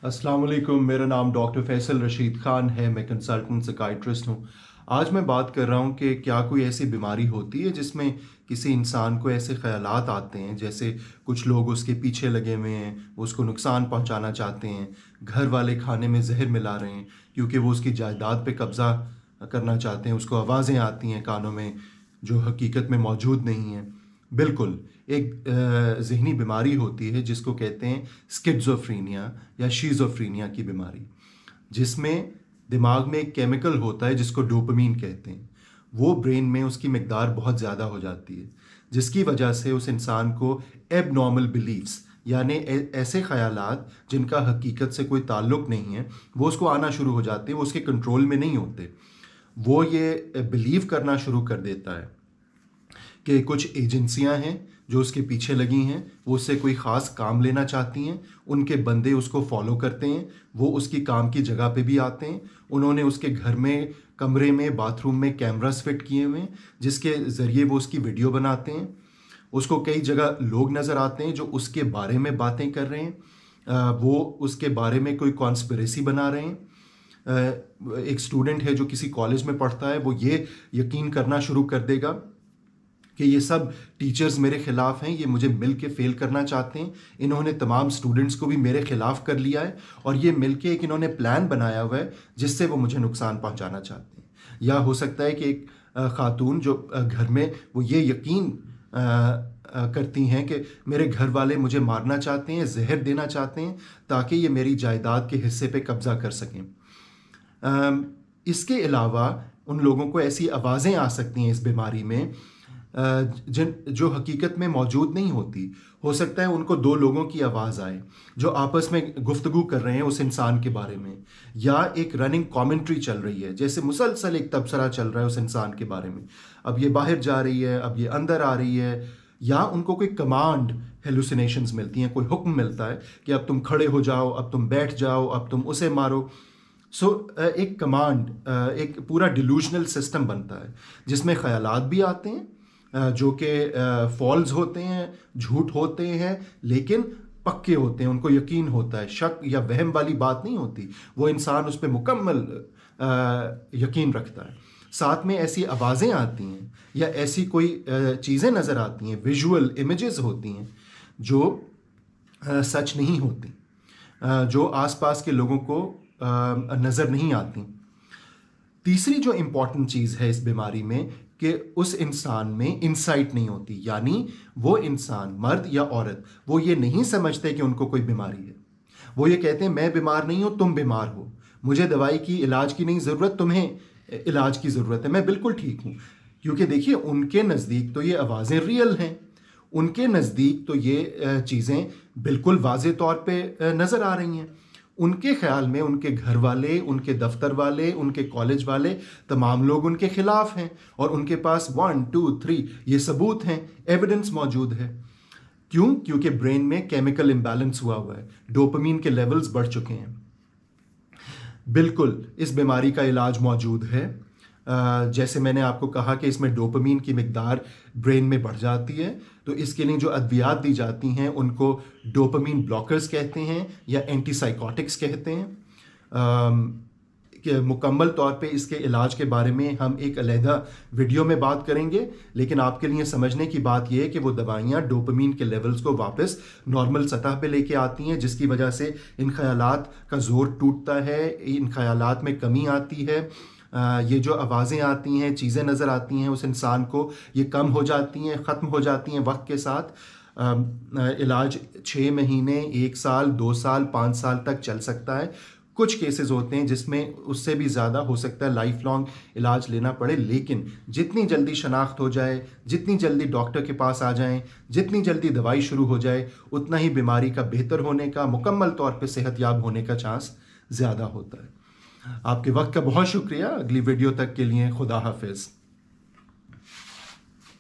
अस्सलाम वालेकुम। मेरा नाम डॉक्टर फैसल रशीद ख़ान है। मैं कंसल्टेंट साइकाइट्रिस्ट हूँ। आज मैं बात कर रहा हूँ कि क्या कोई ऐसी बीमारी होती है जिसमें किसी इंसान को ऐसे ख़यालात आते हैं, जैसे कुछ लोग उसके पीछे लगे हुए हैं, वो उसको नुकसान पहुँचाना चाहते हैं, घर वाले खाने में जहर मिला रहे हैं क्योंकि वो उसकी जायदाद पे कब्ज़ा करना चाहते हैं, उसको आवाज़ें आती हैं कानों में जो हकीकत में मौजूद नहीं हैं। बिल्कुल, एक ज़हनी बीमारी होती है जिसको कहते हैं स्किज़ोफ्रेनिया या शिज़ोफ्रेनिया की बीमारी, जिसमें दिमाग में एक केमिकल होता है जिसको डोपामीन कहते हैं। वो ब्रेन में उसकी मिकदार बहुत ज़्यादा हो जाती है, जिसकी वजह से उस इंसान को एबनॉर्मल बिलीफ्स यानी ऐसे ख़यालात जिनका हकीकत से कोई ताल्लुक़ नहीं है, वो उसको आना शुरू हो जाते हैं, वो उसके कंट्रोल में नहीं होते। वो ये बिलीव करना शुरू कर देता है कि कुछ एजेंसियां हैं जो उसके पीछे लगी हैं, वो उससे कोई ख़ास काम लेना चाहती हैं, उनके बंदे उसको फॉलो करते हैं, वो उसकी काम की जगह पे भी आते हैं। उन्होंने उसके घर में, कमरे में, बाथरूम में कैमरास फिट किए हुए हैं जिसके ज़रिए वो उसकी वीडियो बनाते हैं। उसको कई जगह लोग नज़र आते हैं जो उसके बारे में बातें कर रहे हैं, वो उसके बारे में कोई कॉन्स्पिरेसी बना रहे हैं। एक स्टूडेंट है जो किसी कॉलेज में पढ़ता है, वो ये यकीन करना शुरू कर देगा कि ये सब टीचर्स मेरे ख़िलाफ़ हैं, ये मुझे मिल के फ़ेल करना चाहते हैं, इन्होंने तमाम स्टूडेंट्स को भी मेरे ख़िलाफ़ कर लिया है और ये मिल के एक इन्होंने प्लान बनाया हुआ है जिससे वो मुझे नुकसान पहुंचाना चाहते हैं। या हो सकता है कि एक ख़ातून जो घर में वो ये यकीन करती हैं कि मेरे घर वाले मुझे मारना चाहते हैं, जहर देना चाहते हैं ताकि ये मेरी जायदाद के हिस्से पे कब्ज़ा कर सकें। इसके अलावा उन लोगों को ऐसी आवाज़ें आ सकती हैं इस बीमारी में जिन जो हकीकत में मौजूद नहीं होती। हो सकता है उनको दो लोगों की आवाज़ आए जो आपस में गुफ्तगू कर रहे हैं उस इंसान के बारे में, या एक रनिंग कमेंट्री चल रही है, जैसे मुसलसल एक तबसरा चल रहा है उस इंसान के बारे में। अब ये बाहर जा रही है, अब ये अंदर आ रही है, या उनको कोई कमांड हेलुसिनेशंस मिलती हैं, कोई हुक्म मिलता है कि अब तुम खड़े हो जाओ, अब तुम बैठ जाओ, अब तुम उसे मारो। एक कमांड, एक पूरा डिलूजनल सिस्टम बनता है जिसमें ख्यालात भी आते हैं जो कि फॉल्स होते हैं, झूठ होते हैं, लेकिन पक्के होते हैं, उनको यकीन होता है, शक या वहम वाली बात नहीं होती, वो इंसान उस पर मुकम्मल यकीन रखता है। साथ में ऐसी आवाज़ें आती हैं या ऐसी कोई चीज़ें नज़र आती हैं, विजुअल इमेजेस होती हैं जो सच नहीं होती, जो आसपास के लोगों को नज़र नहीं आती। तीसरी जो इम्पॉर्टेंट चीज़ है इस बीमारी में कि उस इंसान में इंसाइट नहीं होती, यानी वो इंसान, मर्द या औरत, वो ये नहीं समझते कि उनको कोई बीमारी है। वो ये कहते हैं मैं बीमार नहीं हूँ, तुम बीमार हो, मुझे दवाई की, इलाज की नहीं ज़रूरत, तुम्हें इलाज की ज़रूरत है, मैं बिल्कुल ठीक हूँ। क्योंकि देखिए उनके नज़दीक तो ये आवाज़ें रियल हैं, उनके नज़दीक तो ये चीज़ें बिल्कुल वाज़े तौर पे नज़र आ रही हैं। उनके ख्याल में उनके घर वाले, उनके दफ्तर वाले, उनके कॉलेज वाले, तमाम लोग उनके खिलाफ हैं और उनके पास 1 2 3 ये सबूत हैं, एविडेंस मौजूद है। क्यों? क्योंकि ब्रेन में केमिकल इम्बैलेंस हुआ है, डोपामीन के लेवल्स बढ़ चुके हैं। बिल्कुल इस बीमारी का इलाज मौजूद है। जैसे मैंने आपको कहा कि इसमें डोपामीन की मिकदार ब्रेन में बढ़ जाती है, तो इसके लिए जो अद्वियात दी जाती हैं उनको डोपामीन ब्लॉकर्स कहते हैं या एंटीसाइकोटिक्स कहते हैं। कि मुकम्मल तौर पे इसके इलाज के बारे में हम एक अलहदा वीडियो में बात करेंगे, लेकिन आपके लिए समझने की बात यह है कि वो दवाइयाँ डोपामीन के लेवल्स को वापस नॉर्मल सतह पे लेके आती हैं, जिसकी वजह से इन ख्यालात का ज़ोर टूटता है, इन ख्यालात में कमी आती है। ये जो आवाज़ें आती हैं, चीज़ें नज़र आती हैं उस इंसान को, ये कम हो जाती हैं, ख़त्म हो जाती हैं वक्त के साथ। इलाज 6 महीने, 1 साल, 2 साल, 5 साल तक चल सकता है। कुछ केसेस होते हैं जिसमें उससे भी ज़्यादा हो सकता है लाइफ लॉन्ग इलाज लेना पड़े, लेकिन जितनी जल्दी शनाख्त हो जाए, जितनी जल्दी डॉक्टर के पास आ जाएं, जितनी जल्दी दवाई शुरू हो जाए, उतना ही बीमारी का बेहतर होने का, मुकम्मल तौर पे सेहतयाब होने का चांस ज़्यादा होता है। आपके वक्त का बहुत शुक्रिया। अगली वीडियो तक के लिए खुदा हाफिज़।